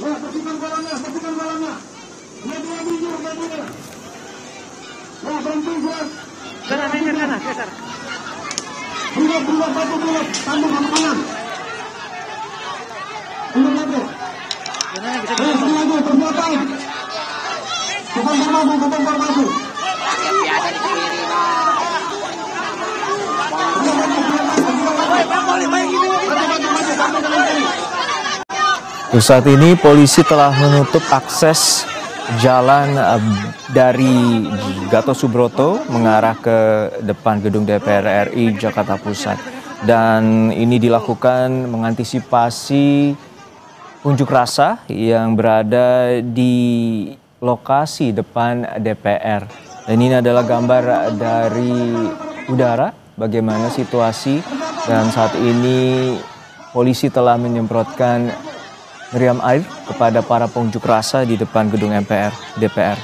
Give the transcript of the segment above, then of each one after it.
Ya, bersihkan kolamnya, bersihkan kolamnya. Ya, dia minum, ya, dia. Ya, berhenti, ya. Sana, Cesar. Bulog, batu bulog. Sambung sama kanan. Bulog lagi. Gimana bisa Ya, sini lagi, terbelakang. Ketempat maju. biasa di kiri, Untuk saat ini polisi telah menutup akses jalan dari Gatot Subroto mengarah ke depan gedung DPR RI Jakarta Pusat. Dan ini dilakukan mengantisipasi unjuk rasa yang berada di lokasi depan DPR. Dan ini adalah gambar dari udara bagaimana situasi, dan saat ini polisi telah menyemprotkan meriam air kepada para pengunjuk rasa di depan gedung DPR.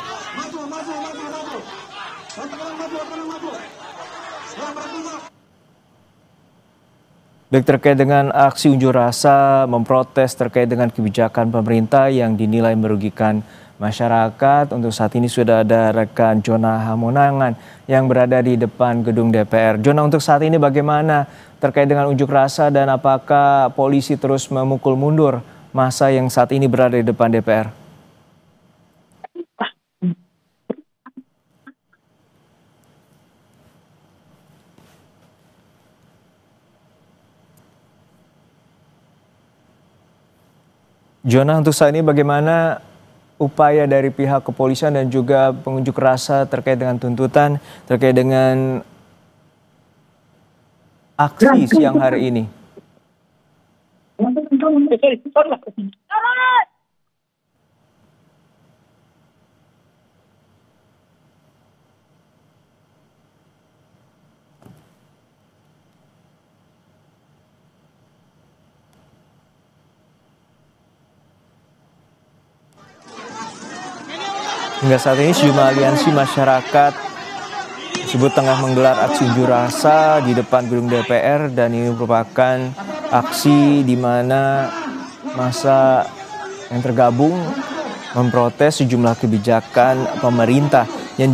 Baik, terkait dengan aksi unjuk rasa memprotes terkait dengan kebijakan pemerintah yang dinilai merugikan masyarakat. Untuk saat ini sudah ada rekan Jona Hamonangan yang berada di depan gedung DPR. Jona, untuk saat ini bagaimana terkait dengan unjuk rasa dan apakah polisi terus memukul mundur masa yang saat ini berada di depan DPR? Jona, untuk saat ini bagaimana upaya dari pihak kepolisian dan juga pengunjuk rasa terkait dengan tuntutan, terkait dengan aksi siang hari ini? Hingga saat ini sejumlah aliansi masyarakat tersebut tengah menggelar aksi unjuk rasa di depan gedung DPR, dan ini merupakan aksi di mana massa yang tergabung memprotes sejumlah kebijakan pemerintah yang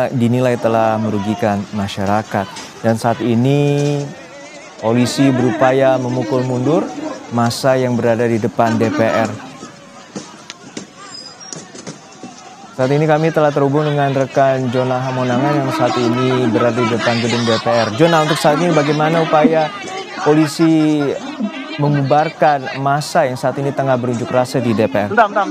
dinilai telah merugikan masyarakat. Dan saat ini polisi berupaya memukul mundur massa yang berada di depan DPR. Saat ini kami telah terhubung dengan rekan Jona Hamonangan yang saat ini berada di depan gedung DPR. Jona, untuk saat ini bagaimana upaya polisi membubarkan massa yang saat ini tengah berunjuk rasa di DPR? Bentar.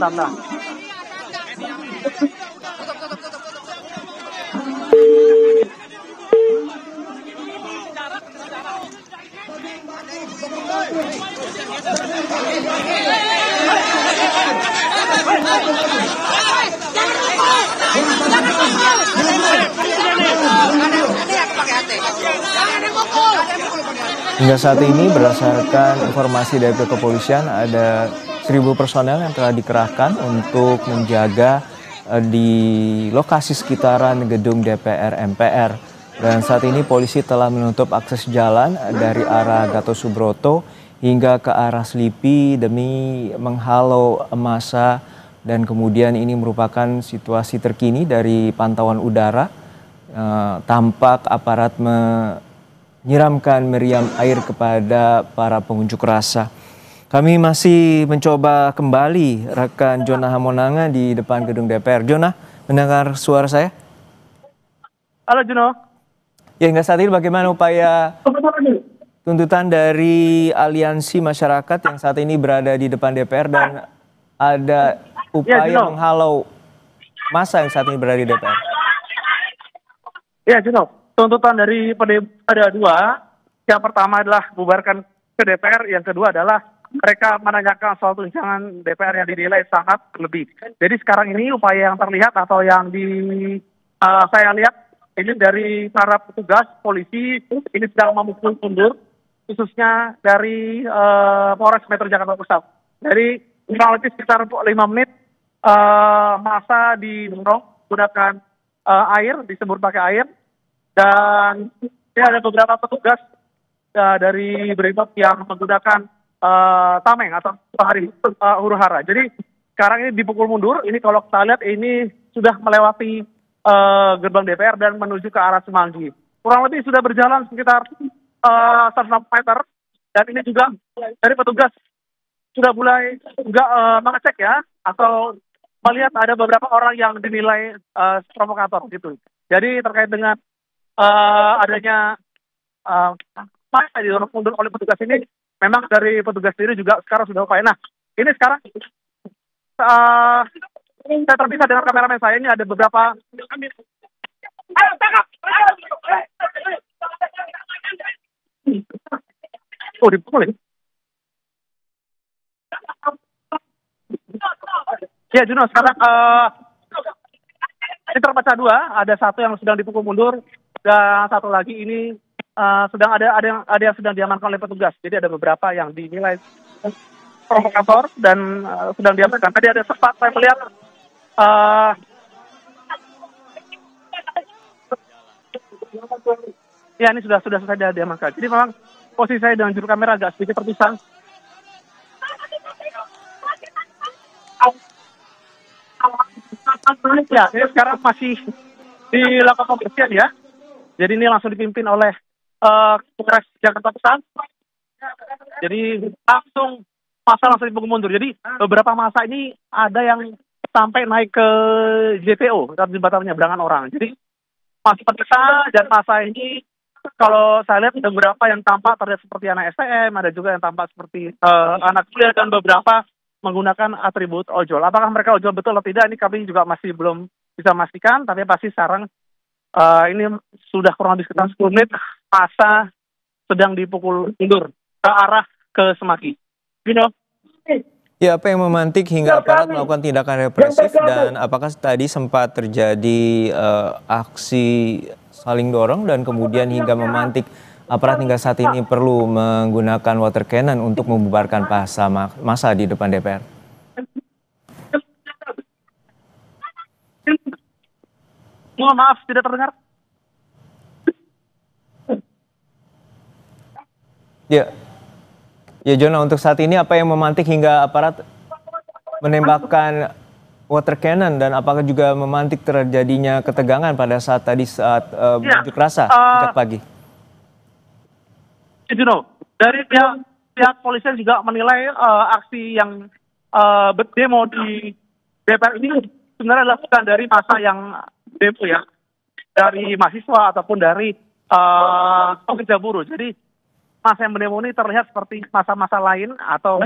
Hingga saat ini berdasarkan informasi dari pihak kepolisian ada 1.000 personel yang telah dikerahkan untuk menjaga di lokasi sekitaran gedung DPR MPR. Dan saat ini polisi telah menutup akses jalan dari arah Gatot Subroto hingga ke arah Selipi demi menghalau massa. Dan kemudian ini merupakan situasi terkini dari pantauan udara. Tampak aparat menyiramkan meriam air kepada para pengunjuk rasa. Kami masih mencoba kembali rekan Jona Hamonangan di depan gedung DPR. Jona, mendengar suara saya? Halo Juno. Ya, hingga saat ini bagaimana upaya tuntutan dari aliansi masyarakat yang saat ini berada di depan DPR dan ada upaya menghalau massa yang saat ini berada di DPR? Ya Juno, tuntutan dari ada dua. Yang pertama adalah bubarkan ke DPR, yang kedua adalah mereka menanyakan soal tunjangan DPR yang dinilai sangat berlebih. Jadi sekarang ini upaya yang terlihat atau yang saya lihat ini dari para petugas polisi ini sedang memukul mundur, khususnya dari Polres Metro Jakarta Pusat. Dari kurang lebih sekitar 5 menit massa didorong menggunakan air, disembur pakai air, dan ada beberapa petugas dari Brimob yang menggunakan tameng atau huru hara. Jadi sekarang ini dipukul mundur. Ini kalau kita lihat ini sudah melewati gerbang DPR dan menuju ke arah Semanggi. Kurang lebih sudah berjalan sekitar 160 meter. Dan ini juga dari petugas sudah mulai juga mengecek ya, atau melihat ada beberapa orang yang dinilai provokator gitu. Jadi terkait dengan adanya masa didorong mundur oleh petugas ini, memang dari petugas sendiri juga sekarang sudah upaya. Nah, ini sekarang saya terpisah dengan kameramen saya, ini ada beberapa. Ayo tangkap! Oh, dipukul ini. Ya, Juno, sekarang ini terpecah dua, ada satu yang sedang dipukul mundur dan satu lagi ini sedang ada yang sedang diamankan oleh petugas. Jadi ada beberapa yang dinilai provokator dan sedang diamankan. Tadi ada sempat saya melihat ya ini sudah selesai diamankan. Jadi memang posisi saya dengan juru kamera agak sedikit terpisah. Ya, ini sekarang masih dilakukan pembersihan ya. Jadi ini langsung dipimpin oleh Polres Jakarta Pusat. Jadi masa langsung dipukul mundur. Jadi beberapa masa ini ada yang sampai naik ke JPO, jembatan penyeberangan orang. Jadi masih terpisah, dan masa ini kalau saya lihat ada beberapa yang tampak terlihat seperti anak STM, ada juga yang tampak seperti anak kuliah, dan beberapa menggunakan atribut ojol. Apakah mereka ojol betul atau tidak, ini kami juga masih belum bisa memastikan, tapi pasti sekarang ini sudah kurang lebih sekitar 10 menit masa sedang dipukul mundur ke arah ke Semanggi. Gino. Ya, apa yang memantik hingga aparat melakukan tindakan represif, dan apakah tadi sempat terjadi aksi saling dorong dan kemudian hingga memantik aparat hingga saat ini perlu menggunakan water cannon untuk membubarkan massa di depan DPR? Mohon maaf, tidak terdengar. Ya, Jona, untuk saat ini apa yang memantik hingga aparat menembakkan water cannon, dan apakah juga memantik terjadinya ketegangan pada saat unjuk rasa sejak pagi? Juno, dari pihak polisian juga menilai aksi yang berdemo di DPR ini sebenarnya adalah bukan dari massa yang demo ya, dari mahasiswa ataupun dari pekerja buruh. Jadi massa yang berdemo ini terlihat seperti massa-massa lain, atau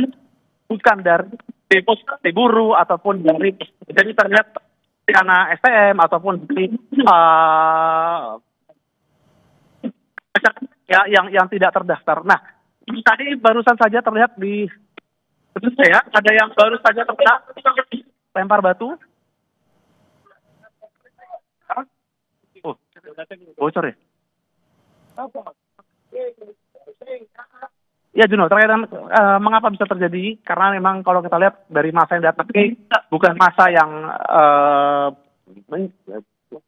bukan dari demo seperti buruh ataupun dari, jadi terlihat karena STM ataupun dari ya yang tidak terdaftar. Nah, tadi barusan saja terlihat di saya ada yang baru saja terkena lempar batu. Oh, bocor ya? Ya, Juno, terkait mengapa bisa terjadi? Karena memang kalau kita lihat dari masa yang datang ini bukan masa yang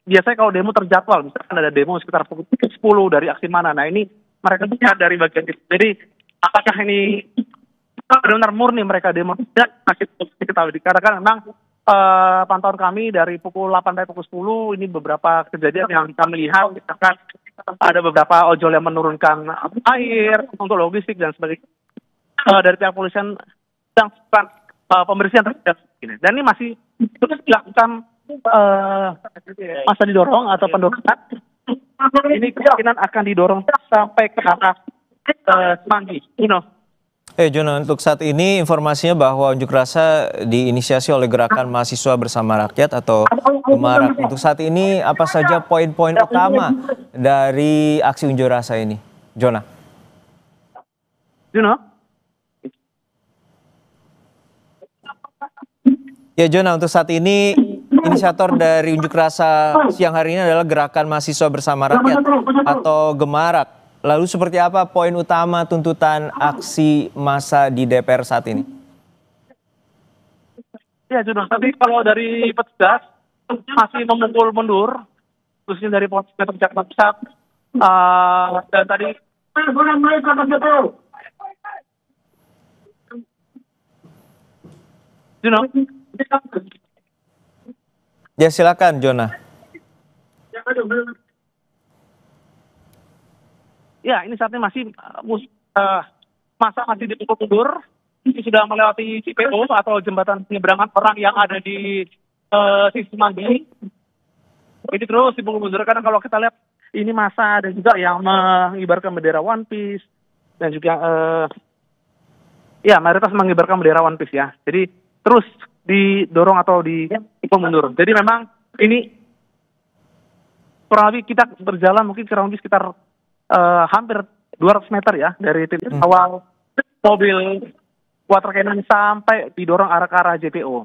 biasanya kalau demo terjadwal, misalkan ada demo sekitar pukul 10 dari aksi mana. Nah, ini mereka lihat dari bagian itu. Jadi apakah ini benar-benar murni mereka demo? Tidak, masih diketahui. Dikarenakan memang pantauan kami dari pukul 8 sampai pukul 10 ini beberapa kejadian yang kami lihat, misalkan ada beberapa ojol yang menurunkan air untuk logistik dan sebagainya. Dari pihak polisian sedang pembersihan terhadap ini. Dan ini masih terus dilakukan masa didorong atau pendorongan. Ini kemungkinan akan didorong sampai ke arah Semanggi. Jono, untuk saat ini informasinya bahwa unjuk rasa diinisiasi oleh Gerakan Mahasiswa Bersama Rakyat atau Gemarak. Untuk saat ini apa saja poin-poin utama dari aksi unjuk rasa ini, Jona? Ya, Jona, untuk saat ini inisiator dari unjuk rasa siang hari ini adalah Gerakan Mahasiswa Bersama Rakyat atau Gemarak. Lalu seperti apa poin utama tuntutan aksi massa di DPR saat ini? Ya, Juno, tapi kalau dari petugas masih memukul mundur, khususnya dari Polres Jakarta Pusat, dan tadi Juno, Ya silakan Jonah. Ya, ini saat ini masih masa masih dipukul mundur. Ini sudah melewati CPO atau jembatan penyeberangan orang yang ada di sisi Semanggi. Ini terus dipukul mundur karena kalau kita lihat ini masa ada juga yang mengibarkan bendera One Piece dan juga ya mayoritas mengibarkan bendera One Piece ya. Jadi terus didorong atau dipukul mundur. Jadi memang ini kurang lebih kita berjalan mungkin kurang lebih sekitar hampir 200 meter ya dari titik awal mobil water cannon sampai didorong arah ke arah JPO.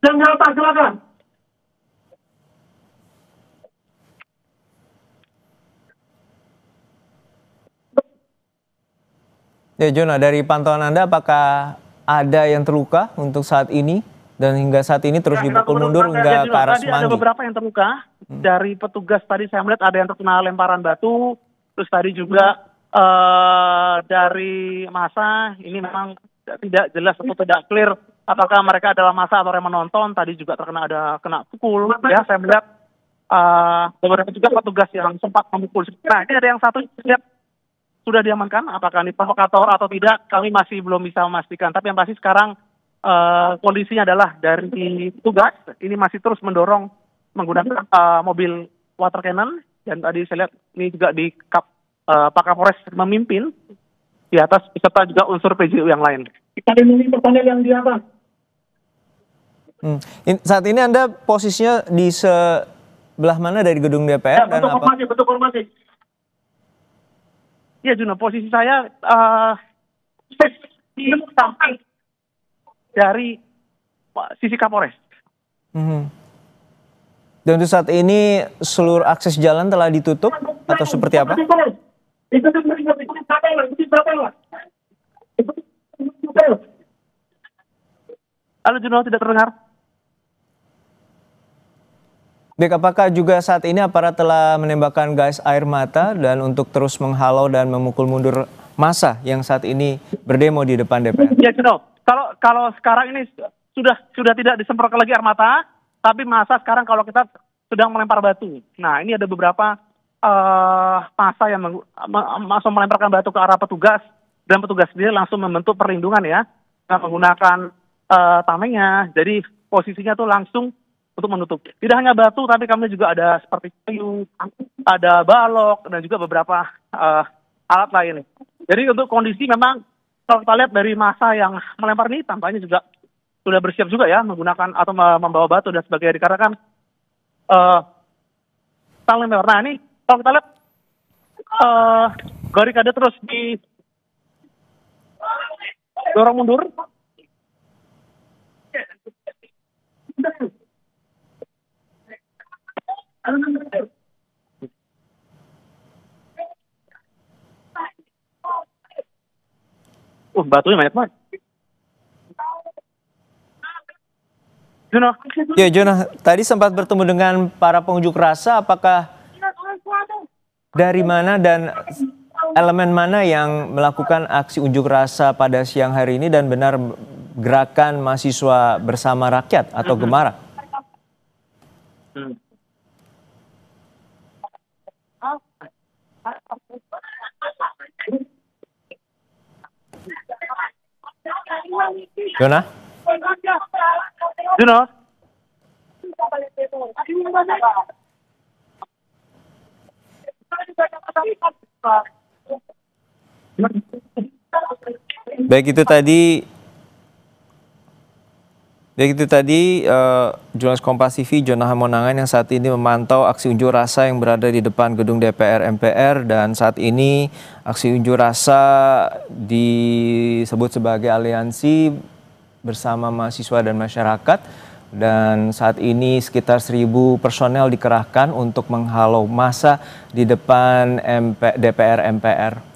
Silakan. Ya Jonah, dari pantauan Anda apakah ada yang terluka untuk saat ini dan hingga saat ini terus dipukul mundur hingga ke arah Tadi ada Semanggi? beberapa yang terluka. Dari petugas tadi saya melihat ada yang terkena lemparan batu. Terus tadi juga dari massa ini memang tidak jelas atau tidak clear apakah mereka adalah massa atau yang menonton. Tadi juga terkena kena pukul. Ya, saya melihat beberapa juga petugas yang sempat memukul. Nah, ini ada yang satu lihat sudah diamankan. Apakah ini provokator atau tidak? Kami masih belum bisa memastikan. Tapi yang pasti sekarang kondisinya adalah dari petugas ini masih terus mendorong menggunakan mobil water cannon. Dan tadi saya lihat ini juga di Pak Kapolres memimpin di atas beserta juga unsur PJU yang lain. Kita dimiliki personel yang di atas. Saat ini Anda posisinya di sebelah mana dari gedung DPR? Ya, dan bentuk formasi. Ya Juno, posisi saya di samping dari sisi Kapolres. Dan untuk saat ini seluruh akses jalan telah ditutup atau seperti apa? Halo Juno, tidak terdengar. Baik, apakah juga saat ini aparat telah menembakkan gas air mata dan untuk terus menghalau dan memukul mundur massa yang saat ini berdemo di depan DPR? Ya Juno, kalau sekarang ini sudah tidak disemprotkan lagi air mata, tapi massa sekarang kalau kita sedang melempar batu. Nah, ini ada beberapa massa yang langsung melemparkan batu ke arah petugas dan petugas sendiri langsung membentuk perlindungan ya, menggunakan tamengnya. Jadi posisinya tuh langsung untuk menutup. Tidak hanya batu, tapi kami juga ada seperti kayu, ada balok, dan juga beberapa alat lain. Jadi untuk kondisi memang kalau kita lihat dari massa yang melempar ini, tampaknya juga sudah bersiap juga ya menggunakan atau membawa batu dan sebagainya. Dikarenakan saling melempar. Nah ini kalau kita lihat barikade terus di dorong mundur. Batunya banyak banget. Juno. Ya Jonah, tadi sempat bertemu dengan para pengunjuk rasa, apakah dari mana dan elemen mana yang melakukan aksi unjuk rasa pada siang hari ini dan benar gerakan mahasiswa bersama rakyat atau Gemara? Jonah? Juno. Baik itu tadi jurnalis Kompas TV Jonah Hamonangan yang saat ini memantau aksi unjuk rasa yang berada di depan gedung DPR MPR, dan saat ini aksi unjuk rasa disebut sebagai aliansi bersama mahasiswa dan masyarakat, dan saat ini sekitar 1.000 personel dikerahkan untuk menghalau massa di depan DPR MPR.